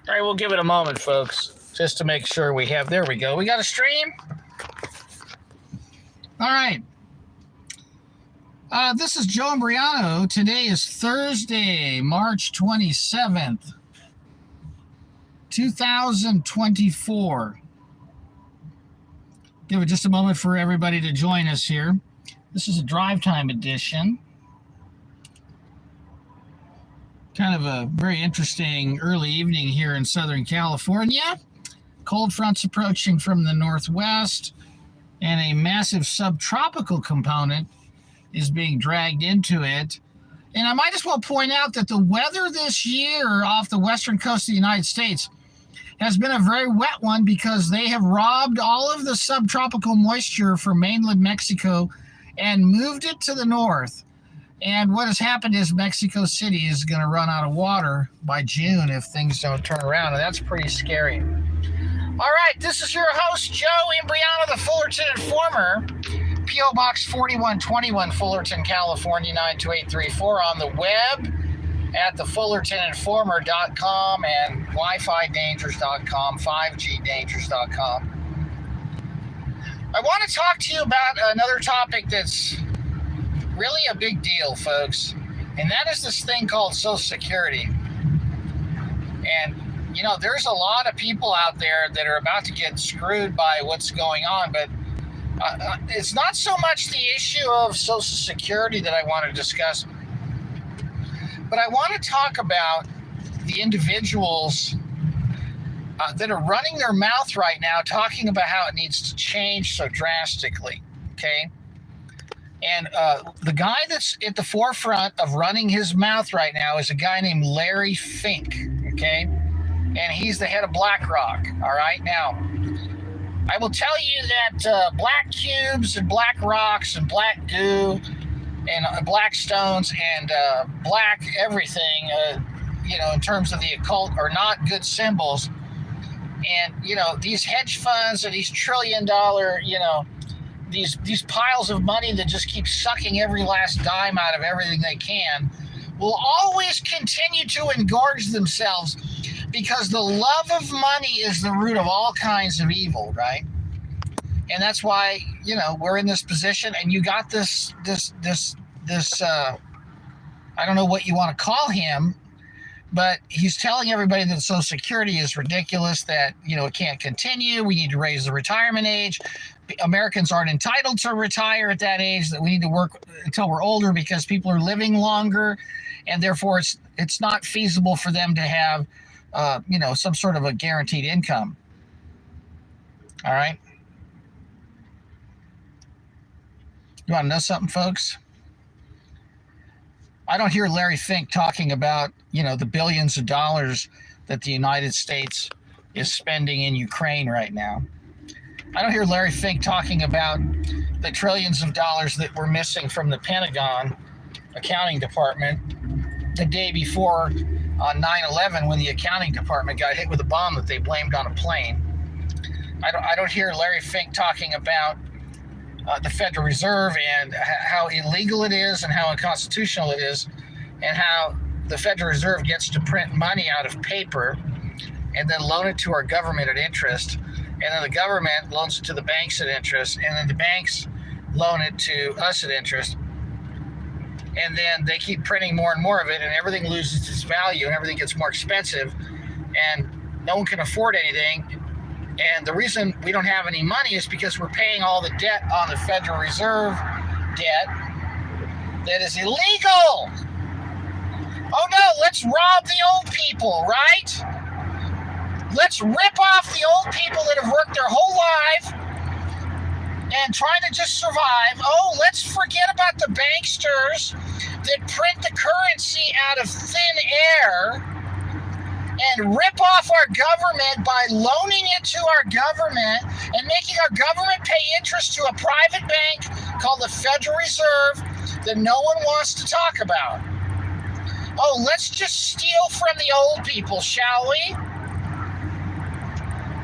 All right, we'll give it a moment, folks, just to make sure we have. There we go. We got a stream. All right. This is Joe Imbriano. Today is Thursday, March 27th, 2024. Give it just a moment for everybody to join us here. This is a drive time edition. Kind of a very interesting early evening here in Southern California. Cold fronts approaching from the northwest, and a massive subtropical component is being dragged into it. And I might as well point out that the weather this year off the western coast of the United States has been a very wet one because they have robbed all of the subtropical moisture from mainland Mexico and moved it to the north. And what has happened is Mexico City is going to run out of water by June if things don't turn around, and that's pretty scary. All right, this is your host, Joe Imbriano, the Fullerton Informer, PO Box 4121, Fullerton, California, 92834, on the web at thefullertoninformer.com and WiFiDangers.com, 5GDangers.com. I want to talk to you about another topic that's really a big deal, folks, and that is this thing called Social Security. And you know, there's a lot of people out there that are about to get screwed by what's going on, but it's not so much the issue of Social Security that I want to discuss, but I want to talk about the individuals that are running their mouth right now talking about how it needs to change so drastically, okay? And the guy that's at the forefront of running his mouth right now is a guy named Larry Fink, okay? And he's the head of BlackRock, all right? Now, I will tell you that black cubes and black rocks and black goo and black stones and black everything, you know, in terms of the occult are not good symbols. And, you know, these hedge funds and these $1 trillion, you know, these piles of money that just keep sucking every last dime out of everything they can will always continue to engorge themselves because the love of money is the root of all kinds of evil, right? And that's why, you know, we're in this position, and you got this I don't know what you want to call him, but he's telling everybody that Social Security is ridiculous, that, you know, it can't continue. We need to raise the retirement age. Americans aren't entitled to retire at that age, that we need to work until we're older because people are living longer, and therefore it's not feasible for them to have, you know, some sort of a guaranteed income. All right. You want to know something, folks? I don't hear Larry Fink talking about, you know, the billions of dollars that the United States is spending in Ukraine right now. I don't hear Larry Fink talking about the trillions of dollars that we're missing from the Pentagon accounting department the day before on 9/11 when the accounting department got hit with a bomb that they blamed on a plane. I don't hear Larry Fink talking about the Federal Reserve and how illegal it is and how unconstitutional it is, and how the Federal Reserve gets to print money out of paper and then loan it to our government at interest, and then the government loans it to the banks at interest, and then the banks loan it to us at interest, and then they keep printing more and more of it, and everything loses its value and everything gets more expensive, and no one can afford anything. And the reason we don't have any money is because we're paying all the debt on the Federal Reserve debt that is illegal. Oh no, let's rob the old people, right? Let's rip off the old people that have worked their whole life and trying to just survive. Oh, let's forget about the banksters that print the currency out of thin air and rip off our government by loaning it to our government and making our government pay interest to a private bank called the Federal Reserve that no one wants to talk about. Oh, let's just steal from the old people, shall we?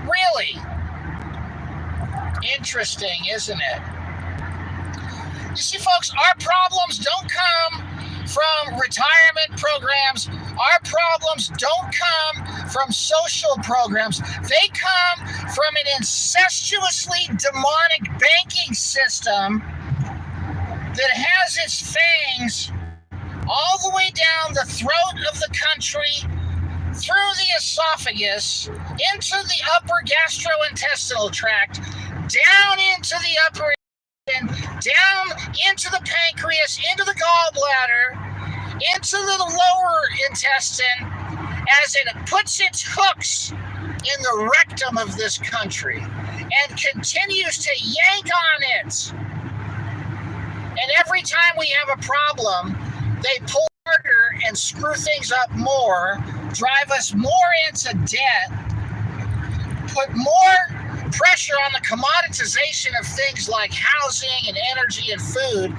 Really? Interesting, isn't it? You see, folks, our problems don't come from retirement programs. Our problems don't come from social programs. They come from an incestuously demonic banking system that has its fangs all the way down the throat of the country, through the esophagus, into the upper gastrointestinal tract, down into the upper down into the pancreas, into the gallbladder, into the lower intestine, as it puts its hooks in the rectum of this country and continues to yank on it. And every time we have a problem, they pull harder and screw things up more, drive us more into debt, put more pressure on the commoditization of things like housing and energy and food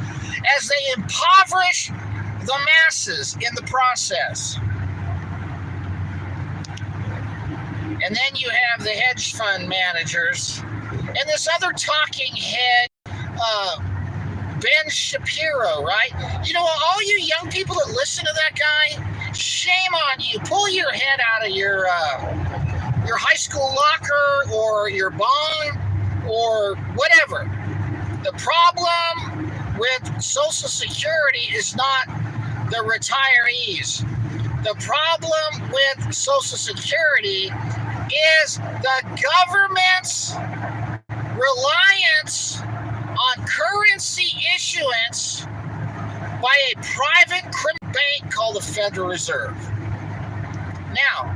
as they impoverish the masses in the process. And then you have the hedge fund managers and this other talking head, Ben Shapiro, right? You know, all you young people that listen to that guy, shame on you. Pull your head out of your high school locker or your bong or whatever. The problem with Social Security is not the retirees. The problem with Social Security is the government's reliance on currency issuance by a private criminal bank called the Federal Reserve. Now,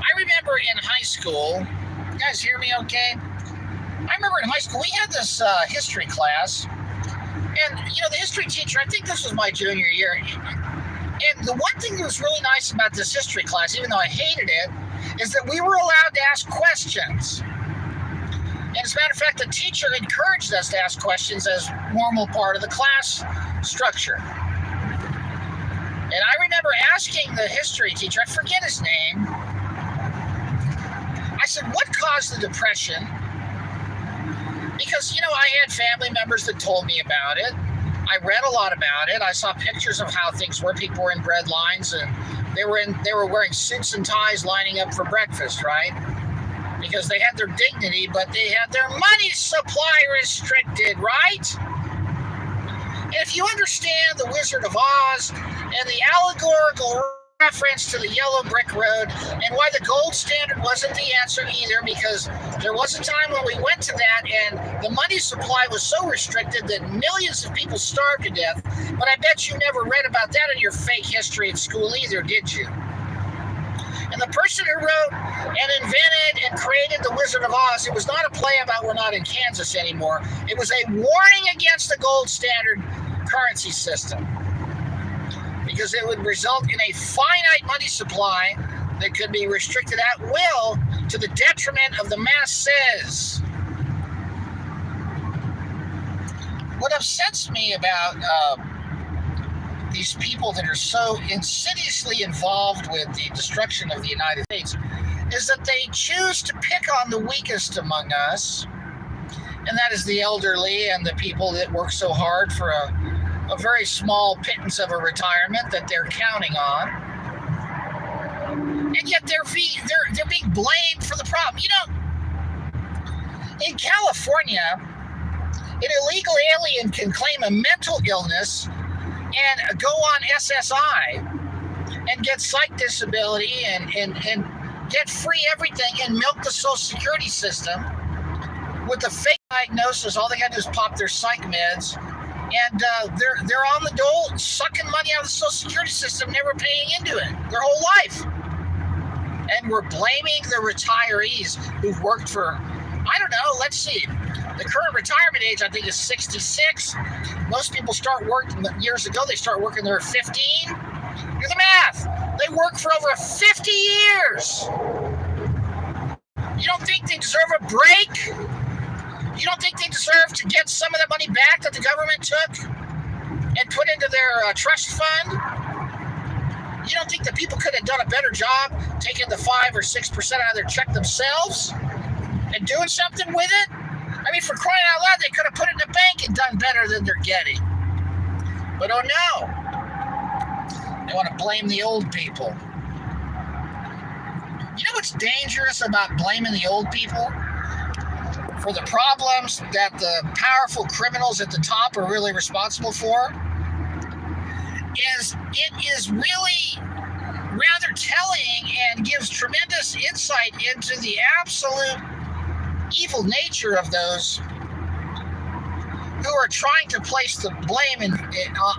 I remember in high school, you guys hear me okay? I remember in high school, we had this history class, and, you know, the history teacher, I think this was my junior year, and the one thing that was really nice about this history class, even though I hated it, is that we were allowed to ask questions. And as a matter of fact, the teacher encouraged us to ask questions as a normal part of the class structure. And I remember asking the history teacher, I forget his name, I said, what caused the Depression? Because, you know, I had family members that told me about it. I read a lot about it. I saw pictures of how things were. People were in bread lines and they were wearing suits and ties lining up for breakfast, right? Because they had their dignity, but they had their money supply restricted, right? And if you understand the Wizard of Oz and the allegorical reference to the yellow brick road and why the gold standard wasn't the answer either, because there was a time when we went to that and the money supply was so restricted that millions of people starved to death. But I bet you never read about that in your fake history at school either, did you? And the person who wrote and invented and created the Wizard of Oz, it was not a play about we're not in Kansas anymore. It was a warning against the gold standard currency system, because it would result in a finite money supply that could be restricted at will to the detriment of the masses. What upsets me about these people that are so insidiously involved with the destruction of the United States is that they choose to pick on the weakest among us, and that is the elderly and the people that work so hard for a very small pittance of a retirement that they're counting on. And yet they're being blamed for the problem. You know, in California, an illegal alien can claim a mental illness and go on SSI and get psych disability and get free everything and milk the Social Security system with a fake diagnosis. All they got to do is pop their psych meds, and they're on the dole, sucking money out of the Social Security system, never paying into it their whole life. And we're blaming the retirees who've worked for, I don't know, let's see. The current retirement age, I think, is 66. Most people start working years ago. They start working there at 15. Do the math. They work for over 50 years. You don't think they deserve a break? You don't think they deserve to get some of that money back that the government took and put into their trust fund? You don't think that people could have done a better job taking the 5 or 6% out of their check themselves and doing something with it? I mean, for crying out loud, they could have put it in the bank and done better than they're getting. But oh no, they want to blame the old people. You know what's dangerous about blaming the old people for the problems that the powerful criminals at the top are really responsible for? It is really rather telling and gives tremendous insight into the absolute evil nature of those who are trying to place the blame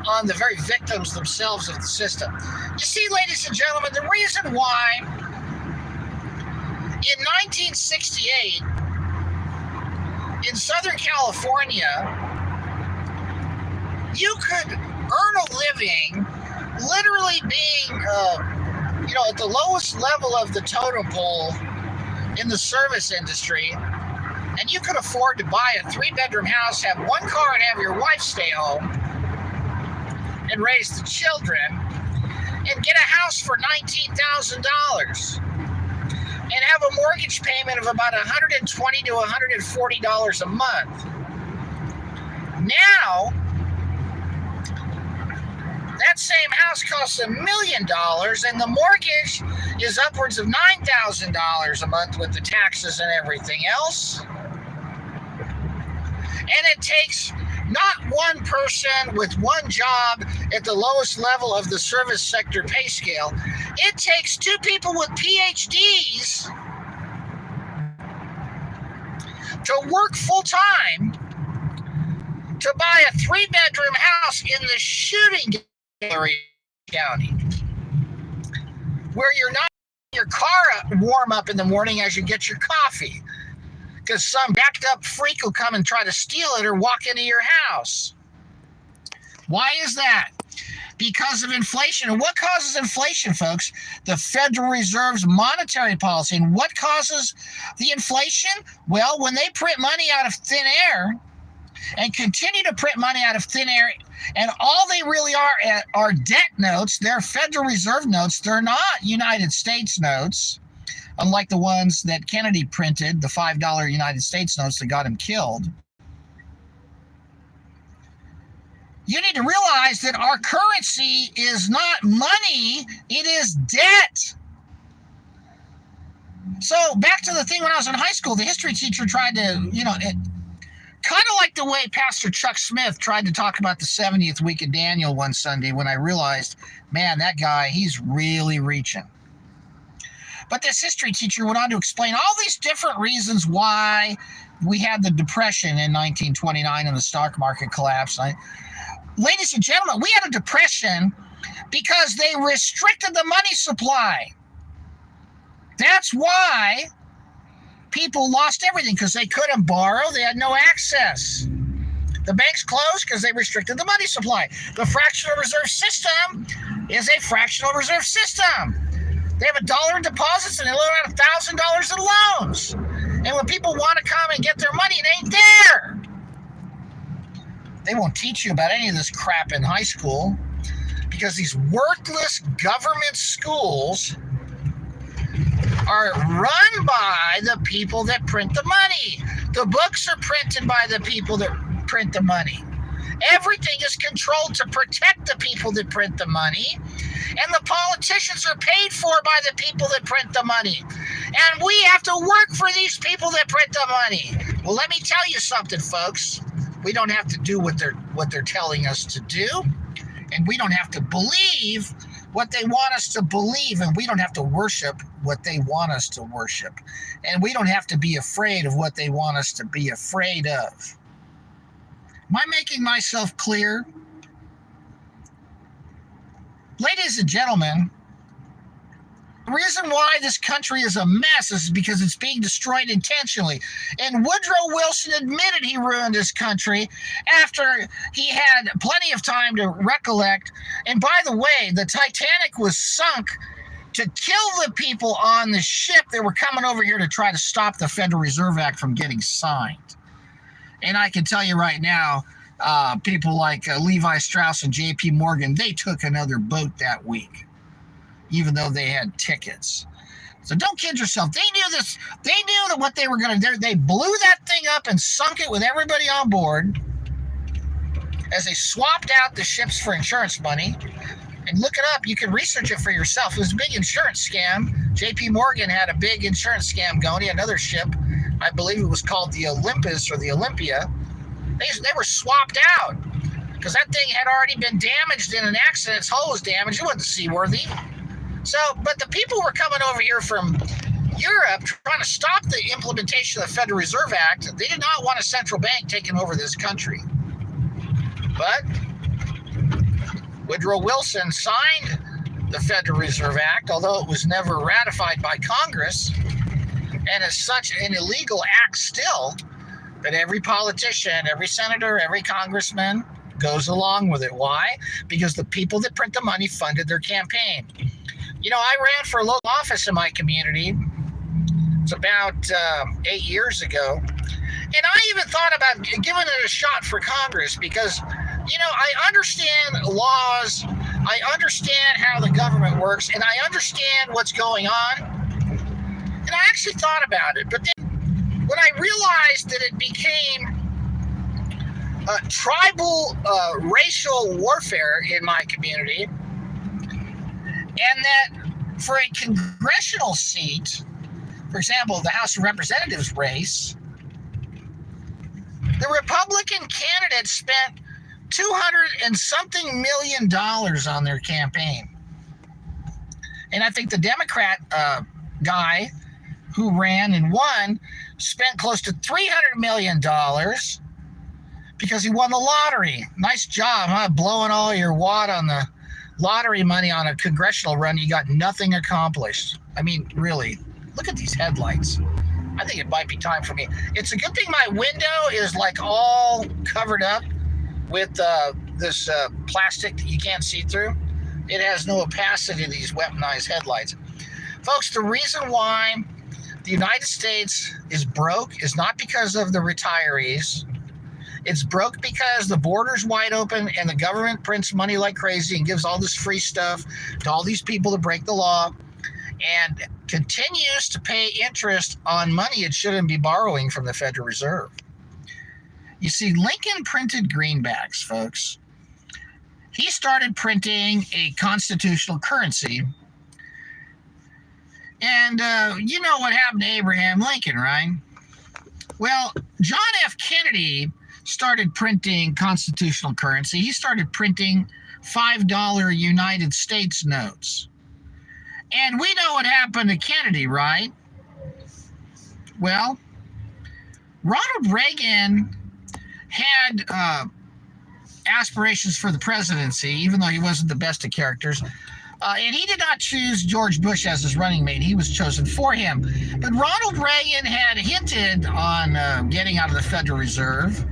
on the very victims themselves of the system. You see, ladies and gentlemen, the reason why in 1968 in Southern California you could earn a living literally being at the lowest level of the totem pole in the service industry, and you could afford to buy a 3-bedroom house, have 1 car, and have your wife stay home and raise the children, and get a house for $19,000 and have a mortgage payment of about $120 to $140 a month. Now, that same house costs $1 million, and the mortgage is upwards of $9,000 a month with the taxes and everything else. And it takes not one person with one job at the lowest level of the service sector pay scale. It takes 2 people with PhDs to work full time to buy a 3-bedroom house in the shooting gallery county, where you're not your car warm up in the morning as you get your coffee, because some backed up freak will come and try to steal it or walk into your house. Why is that? Because of inflation. And what causes inflation, folks? The Federal Reserve's monetary policy. And what causes the inflation? Well, when they print money out of thin air and continue to print money out of thin air, and all they really are debt notes. They're Federal Reserve notes. They're not United States notes, unlike the ones that Kennedy printed, the $5 United States notes that got him killed. You need to realize that our currency is not money, it is debt. So back to the thing when I was in high school, the history teacher tried to, kind of like the way Pastor Chuck Smith tried to talk about the 70th week of Daniel one Sunday, when I realized, man, that guy, he's really reaching. But this history teacher went on to explain all these different reasons why we had the Depression in 1929 and the stock market collapse. Ladies and gentlemen, we had a depression because they restricted the money supply. That's why people lost everything, because they couldn't borrow. They had no access. The banks closed because they restricted the money supply. The fractional reserve system is a fractional reserve system. They have $1 in deposits and they loan out $1,000 in loans. And when people want to come and get their money, it ain't there. They won't teach you about any of this crap in high school, because these worthless government schools are run by the people that print the money. The books are printed by the people that print the money. Everything is controlled to protect the people that print the money, and the politicians are paid for by the people that print the money. And we have to work for these people that print the money. Well, let me tell you something, folks. We don't have to do what they're telling us to do, and we don't have to believe what they want us to believe, and we don't have to worship what they want us to worship, and we don't have to be afraid of what they want us to be afraid of. Am I making myself clear? Ladies and gentlemen, the reason why this country is a mess is because it's being destroyed intentionally. And Woodrow Wilson admitted he ruined his country after he had plenty of time to recollect. And by the way, the Titanic was sunk to kill the people on the ship that were coming over here to try to stop the Federal Reserve Act from getting signed. And I can tell you right now, people like Levi Strauss and J.P. Morgan, they took another boat that week, even though they had tickets. So don't kid yourself. They knew this. They knew that what they were going to do. They blew that thing up and sunk it with everybody on board. as they swapped out the ships for insurance money. And look it up. You can research it for yourself. It was a big insurance scam. J.P. Morgan had a big insurance scam going. He had another ship. I believe it was called the Olympus or the Olympia. They were swapped out because that thing had already been damaged in an accident. Its hull was damaged. It wasn't seaworthy. So, but the people were coming over here from Europe trying to stop the implementation of the Federal Reserve Act. They did not want a central bank taking over this country. But Woodrow Wilson signed the Federal Reserve Act, although it was never ratified by Congress, and is such an illegal act still that every politician, every senator, every congressman goes along with it. Why? Because the people that print the money funded their campaign. You know, I ran for a local office in my community. It's about 8 years ago. And I even thought about giving it a shot for Congress because, you know, I understand laws, I understand how the government works, and I understand what's going on. And I actually thought about it. But then when I realized that it became tribal racial warfare in my community, and that for a congressional seat, for example, the House of Representatives race, the Republican candidate spent $200 and something million on their campaign. And I think the Democrat guy who ran and won spent close to $300 million because he won the lottery. Nice job, huh? Blowing all your wad on the lottery money on a congressional run. You got nothing accomplished. I mean, really, look at these headlights. I think it might be time for me. It's a good thing my window is like all covered up with this plastic that you can't see through. It has no opacity to these weaponized headlights. Folks, the reason why the United States is broke is not because of the retirees. It's broke because the border's wide open and the government prints money like crazy and gives all this free stuff to all these people that break the law and continues to pay interest on money it shouldn't be borrowing from the Federal Reserve. You see, Lincoln printed greenbacks, folks. He started printing a constitutional currency. And you know what happened to Abraham Lincoln, right? Well, John F. Kennedy started printing constitutional currency. He started printing $5 United States notes. And we know what happened to Kennedy, right? Well, Ronald Reagan had aspirations for the presidency, even though he wasn't the best of characters. And he did not choose George Bush as his running mate. He was chosen for him. But Ronald Reagan had hinted on getting out of the Federal Reserve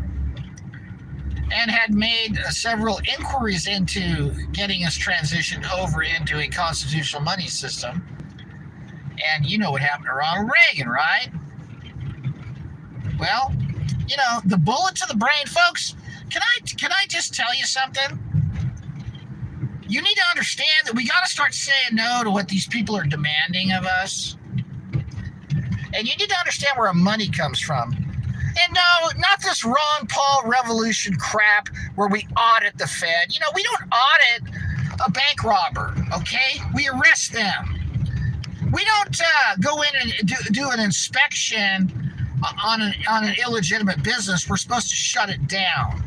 and had made several inquiries into getting us transitioned over into a constitutional money system. And you know what happened to Ronald Reagan, right? Well, you know, the bullet to the brain, folks. Can I just tell you something? You need to understand that we got to start saying no to what these people are demanding of us. And you need to understand where our money comes from. And no, not this Ron Paul revolution crap where we audit the Fed. You know, we don't audit a bank robber, okay? We arrest them. We don't go in and do an inspection on an illegitimate business. We're supposed to shut it down.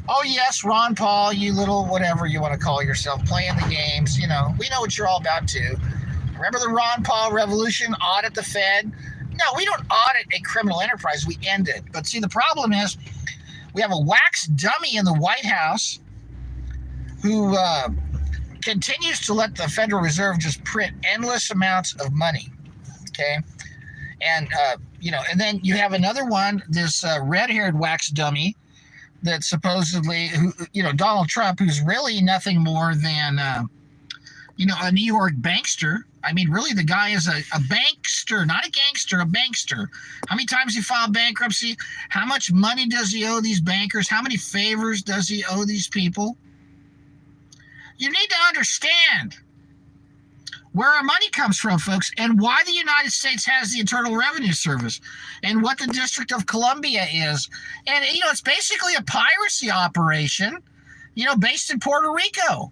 Oh, yes, Ron Paul, you little whatever you want to call yourself, playing the games. You know, we know what you're all about, too. Remember the Ron Paul revolution, audit the Fed? No, we don't audit a criminal enterprise. We end it. But see, the problem is we have a wax dummy in the White House who continues to let the Federal Reserve just print endless amounts of money, okay? And, you know, and then you have another one, this red-haired wax dummy that supposedly, you know, Donald Trump, who's really nothing more than, you know, a New York bankster. I mean, really, the guy is a bankster, not a gangster, a bankster. How many times he filed bankruptcy? How much money does he owe these bankers? How many favors does he owe these people? You need to understand where our money comes from, folks, and why the United States has the Internal Revenue Service and what the District of Columbia is. And, it's basically a piracy operation, based in Puerto Rico.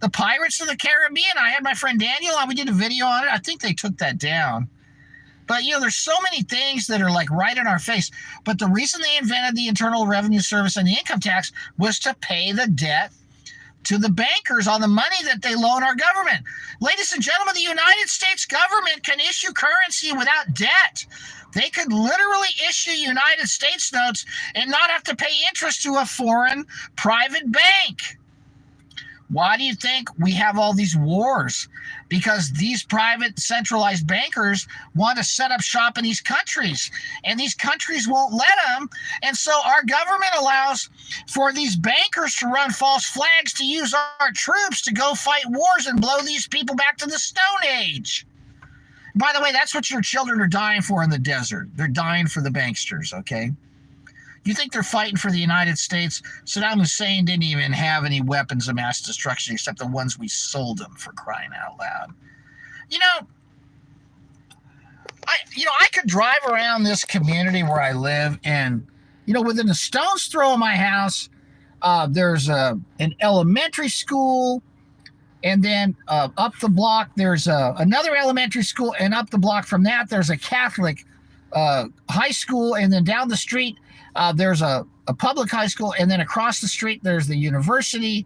The Pirates of the Caribbean. I had my friend Daniel on. We did a video on it. I think they took that down. But, there's so many things that are like right in our face. But the reason they invented the Internal Revenue Service and the income tax was to pay the debt to the bankers on the money that they loan our government. Ladies and gentlemen, the United States government can issue currency without debt. They could literally issue United States notes and not have to pay interest to a foreign private bank. Why do you think we have all these wars? Because these private centralized bankers want to set up shop in these countries, and these countries won't let them. And so our government allows for these bankers to run false flags to use our troops to go fight wars and blow these people back to the Stone Age. By the way, that's what your children are dying for in the desert. They're dying for the banksters, okay? You think they're fighting for the United States? Saddam Hussein didn't even have any weapons of mass destruction except the ones we sold him, for crying out loud. I could drive around this community where I live, and within a stone's throw of my house, there's an elementary school, and then up the block there's another elementary school, and up the block from that there's a Catholic high school, and then down the street there's a public high school, and then across the street there's the university,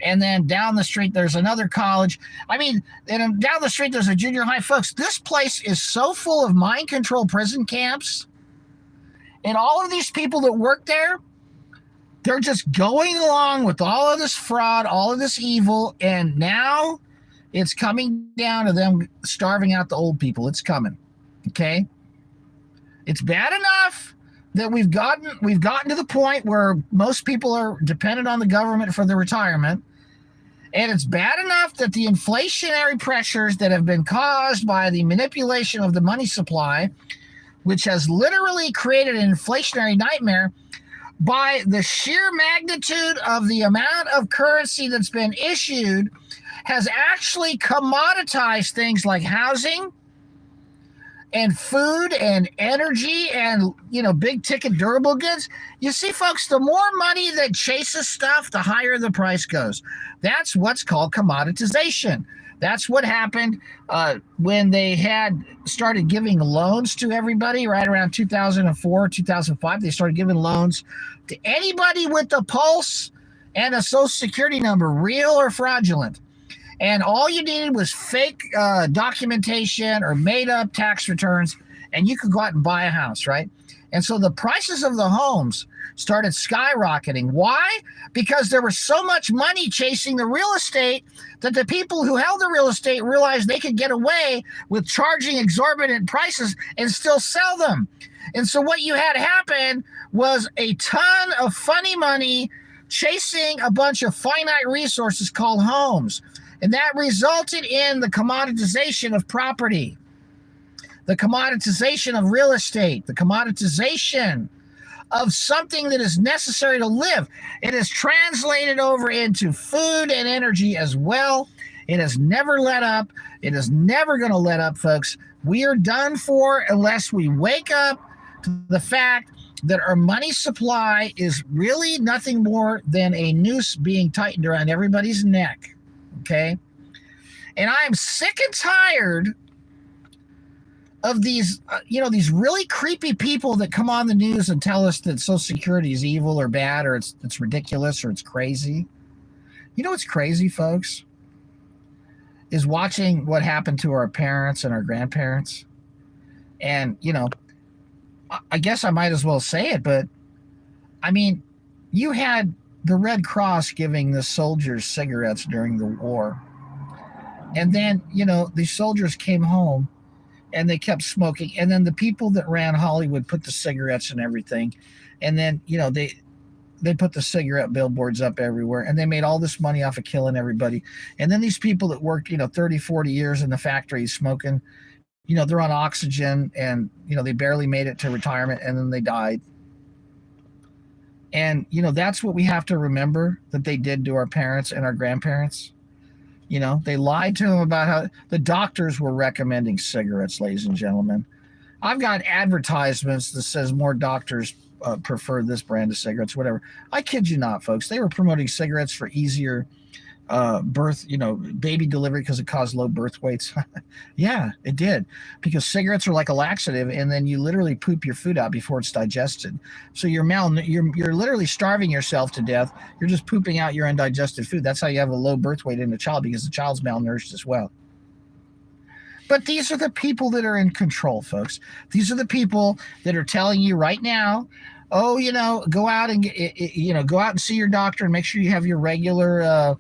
and then down the street there's another college. And down the street there's a junior high. Folks, this place is so full of mind control prison camps, and all of these people that work there, they're just going along with all of this fraud, all of this evil, and now it's coming down to them starving out the old people. It's coming, okay? It's bad enough that we've gotten to the point where most people are dependent on the government for their retirement. And it's bad enough that the inflationary pressures that have been caused by the manipulation of the money supply, which has literally created an inflationary nightmare by the sheer magnitude of the amount of currency that's been issued, has actually commoditized things like housing and food and energy and, big ticket durable goods. You see, folks, the more money that chases stuff, the higher the price goes. That's what's called commoditization. That's what happened when they had started giving loans to everybody right around 2004, 2005. They started giving loans to anybody with a pulse and a social security number, real or fraudulent. And all you needed was fake documentation or made-up tax returns, and you could go out and buy a house, right? And so the prices of the homes started skyrocketing. Why? Because there was so much money chasing the real estate that the people who held the real estate realized they could get away with charging exorbitant prices and still sell them. And so what you had happen was a ton of funny money chasing a bunch of finite resources called homes. And that resulted in the commoditization of property, the commoditization of real estate, the commoditization of something that is necessary to live. It is translated over into food and energy as well. It has never let up. It is never going to let up, folks. We are done for unless we wake up to the fact that our money supply is really nothing more than a noose being tightened around everybody's neck. Okay, and I am sick and tired of these, these really creepy people that come on the news and tell us that Social Security is evil or bad or it's ridiculous or it's crazy. You know what's crazy, folks, is watching what happened to our parents and our grandparents. And, I guess I might as well say it, but you had the Red Cross giving the soldiers cigarettes during the war. And then, these soldiers came home and they kept smoking. And then the people that ran Hollywood put the cigarettes and everything. And then, they put the cigarette billboards up everywhere, and they made all this money off of killing everybody. And then these people that worked, 30, 40 years in the factories smoking, they're on oxygen and, they barely made it to retirement, and then they died. And, that's what we have to remember that they did to our parents and our grandparents. You know, they lied to him about how the doctors were recommending cigarettes, ladies and gentlemen. I've got advertisements that says more doctors prefer this brand of cigarettes, whatever. I kid you not, folks. They were promoting cigarettes for easier birth, baby delivery because it caused low birth weights. Yeah, it did. Because cigarettes are like a laxative, and then you literally poop your food out before it's digested. So you're literally starving yourself to death. You're just pooping out your undigested food. That's how you have a low birth weight in a child, because the child's malnourished as well. But these are the people that are in control, folks. These are the people that are telling you right now, oh, go out and see your doctor and make sure you have your regular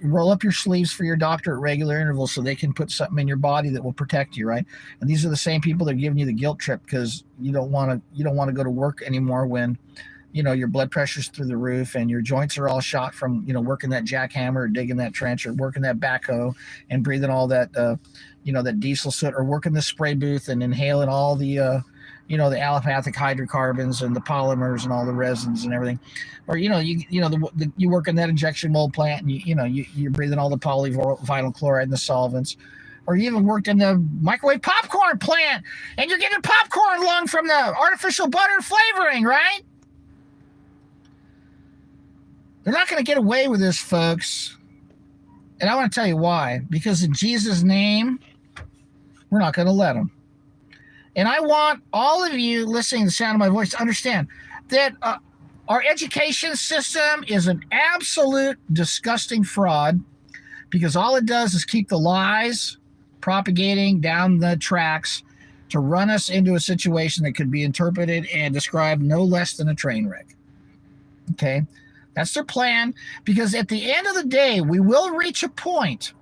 roll up your sleeves for your doctor at regular intervals so they can put something in your body that will protect you, right? And these are the same people that are giving you the guilt trip because you don't want to go to work anymore when your blood pressure's through the roof and your joints are all shot from working that jackhammer or digging that trench or working that backhoe and breathing all that that diesel soot, or working the spray booth and inhaling all the the allopathic hydrocarbons and the polymers and all the resins and everything, or you work in that injection mold plant and you're breathing all the polyvinyl chloride and the solvents, or you even worked in the microwave popcorn plant and you're getting popcorn lung from the artificial butter flavoring, right? They're not going to get away with this, folks, and I want to tell you why. Because in Jesus' name, we're not going to let them. And I want all of you listening to the sound of my voice to understand that our education system is an absolute disgusting fraud, because all it does is keep the lies propagating down the tracks to run us into a situation that could be interpreted and described no less than a train wreck. Okay? That's their plan, because at the end of the day, we will reach a point.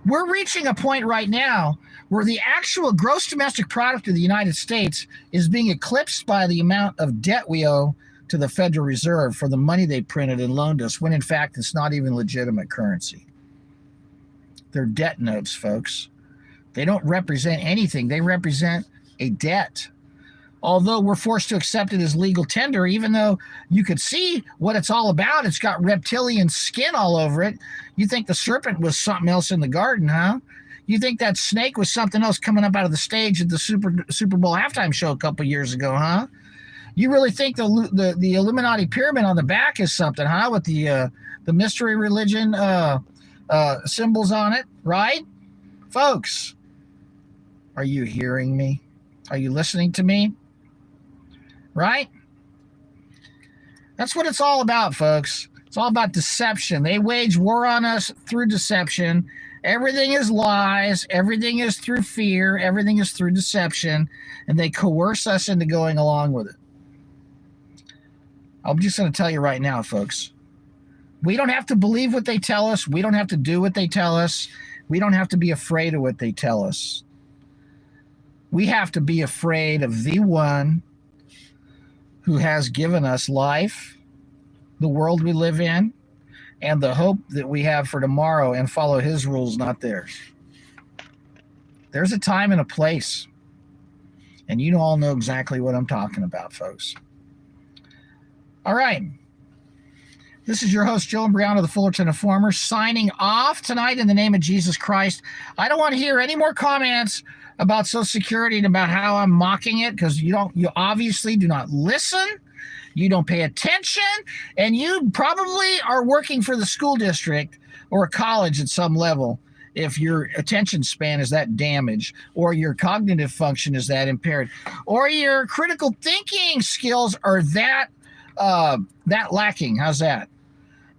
We're reaching a point right now where the actual gross domestic product of the United States is being eclipsed by the amount of debt we owe to the Federal Reserve for the money they printed and loaned us, when in fact it's not even legitimate currency. They're debt notes, folks. They don't represent anything. They represent a debt. Although we're forced to accept it as legal tender, even though you could see what it's all about. It's got reptilian skin all over it. You think the serpent was something else in the garden, huh? You think that snake was something else coming up out of the stage at the Super Bowl halftime show a couple years ago, huh? You really think the Illuminati pyramid on the back is something, huh? With the mystery religion symbols on it, right? Folks, are you hearing me? Are you listening to me? Right? That's what it's all about, folks. It's all about deception. They wage war on us through deception. Everything is lies. Everything is through fear. Everything is through deception. And they coerce us into going along with it. I'm just going to tell you right now, folks. We don't have to believe what they tell us. We don't have to do what they tell us. We don't have to be afraid of what they tell us. We have to be afraid of the one who has given us life, the world we live in, and the hope that we have for tomorrow, and follow his rules, not theirs. There's a time and a place, and you all know exactly what I'm talking about, folks. All right. This is your host, Joe Imbriano, the Fullerton Informer, signing off tonight in the name of Jesus Christ. I don't want to hear any more comments about Social Security and about how I'm mocking it, because you obviously do not listen, you don't pay attention, and you probably are working for the school district or a college at some level if your attention span is that damaged, or your cognitive function is that impaired, or your critical thinking skills are that lacking. How's that?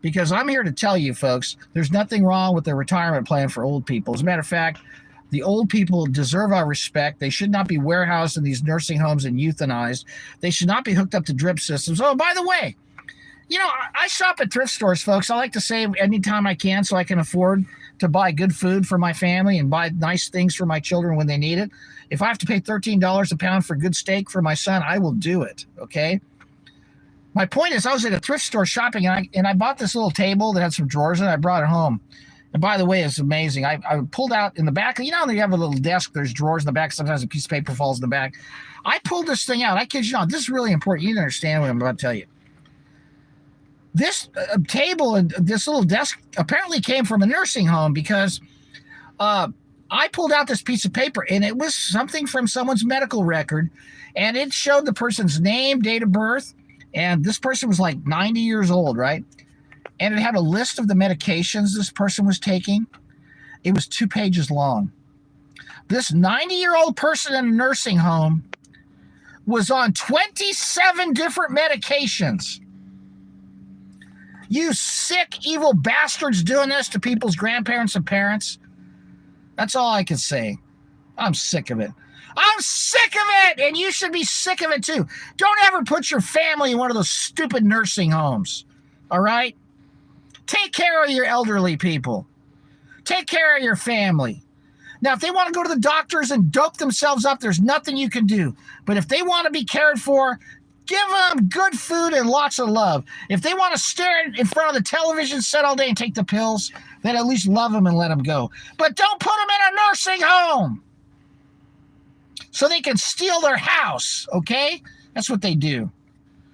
Because I'm here to tell you, folks, there's nothing wrong with the retirement plan for old people. As a matter of fact, the old people deserve our respect. They should not be warehoused in these nursing homes and euthanized. They should not be hooked up to drip systems. Oh, by the way, I shop at thrift stores, folks. I like to save anytime I can so I can afford to buy good food for my family and buy nice things for my children when they need it. If I have to pay $13 a pound for good steak for my son, I will do it, okay? My point is, I was at a thrift store shopping, and I bought this little table that had some drawers in it. I brought it home. And by the way, it's amazing. I pulled out in the back. You know, you have a little desk. There's drawers in the back. Sometimes a piece of paper falls in the back. I pulled this thing out. I kid you not. This is really important. You need to understand what I'm about to tell you. This table and this little desk apparently came from a nursing home because I pulled out this piece of paper and it was something from someone's medical record, and it showed the person's name, date of birth, and this person was like 90 years old, right? And it had a list of the medications this person was taking. It was 2 pages long. This 90-year-old person in a nursing home was on 27 different medications. You sick, evil bastards doing this to people's grandparents and parents. That's all I can say. I'm sick of it. I'm sick of it, and you should be sick of it too. Don't ever put your family in one of those stupid nursing homes, all right? Take care of your elderly people. Take care of your family. Now, if they want to go to the doctors and dope themselves up, there's nothing you can do. But if they want to be cared for, give them good food and lots of love. If they want to stare in front of the television set all day and take the pills, then at least love them and let them go. But don't put them in a nursing home so they can steal their house, okay? That's what they do.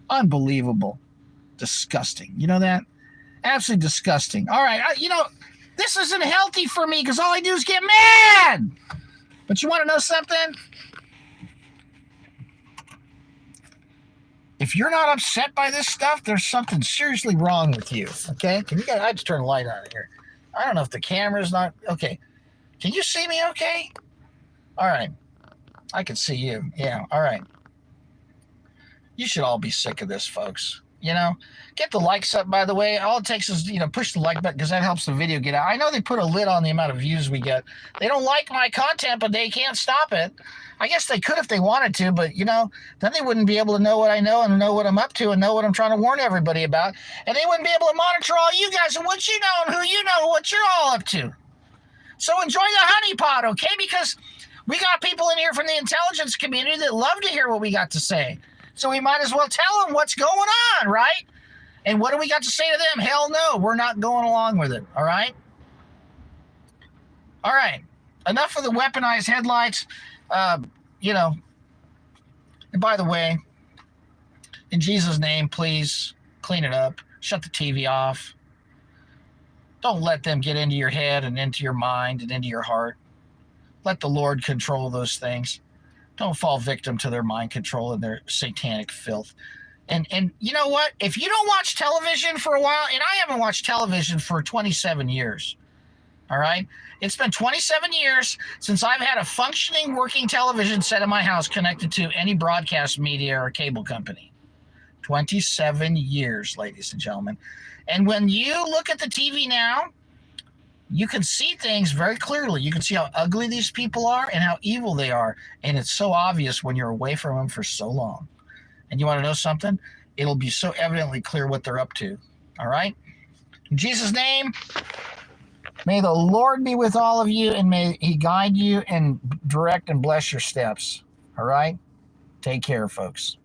Unbelievable. Disgusting. You know that? Absolutely disgusting. All right, this isn't healthy for me because all I do is get mad. But you want to know something? If you're not upset by this stuff, there's something seriously wrong with you, okay? I just turn the light on here. I don't know if the camera's not, okay. Can you see me okay? All right. I can see you. Yeah, all right. You should all be sick of this, folks. Get the likes up, by the way. All it takes is, push the like button because that helps the video get out. I know they put a lid on the amount of views we get. They don't like my content, but they can't stop it. I guess they could if they wanted to, but, then they wouldn't be able to know what I know and know what I'm up to and know what I'm trying to warn everybody about. And they wouldn't be able to monitor all you guys and what you know and who you know, what you're all up to. So enjoy the honeypot, okay? Because we got people in here from the intelligence community that love to hear what we got to say. So we might as well tell them what's going on, right? And what do we got to say to them? Hell no, we're not going along with it, all right? All right, enough of the weaponized headlights. And by the way, in Jesus' name, please clean it up. Shut the TV off. Don't let them get into your head and into your mind and into your heart. Let the Lord control those things. Don't fall victim to their mind control and their satanic filth. And you know what? If you don't watch television for a while, and I haven't watched television for 27 years, all right? It's been 27 years since I've had a functioning, working television set in my house connected to any broadcast media or cable company. 27 years, ladies and gentlemen. And when you look at the TV now, you can see things very clearly. You can see how ugly these people are and how evil they are. And it's so obvious when you're away from them for so long. And you want to know something? It'll be so evidently clear what they're up to. All right? In Jesus' name, may the Lord be with all of you, and may he guide you and direct and bless your steps. All right? Take care, folks.